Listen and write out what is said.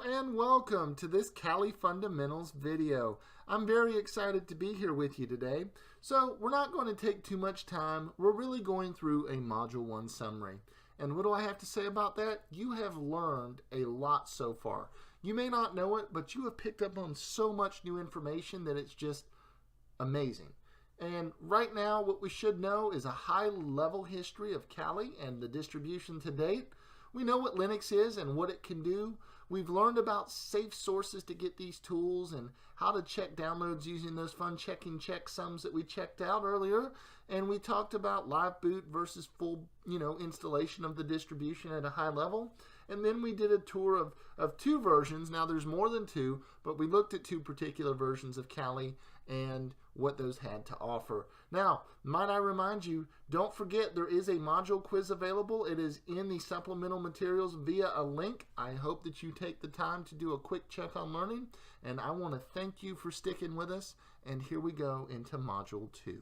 and welcome to this Kali Fundamentals video. I'm very excited to be here with you today. So we're not going to take too much time. We're really going through a Module 1 summary. And what do I have to say about that? You have learned a lot so far. You may not know it, but you have picked up on so much new information that it's just amazing. And right now what we should know is a high-level history of Kali and the distribution to date. We know what Linux is and what it can do. We've learned about safe sources to get these tools and how to check downloads using those fun checking checksums that we checked out earlier. And we talked about live boot versus full, installation of the distribution at a high level. And then we did a tour of two versions. Now there's more than two, but we looked at two particular versions of Kali and what those had to offer. Now, might I remind you, don't forget there is a module quiz available. It is in the supplemental materials via a link. I hope that you take the time to do a quick check on learning, and I want to thank you for sticking with us. And here we go into Module 2.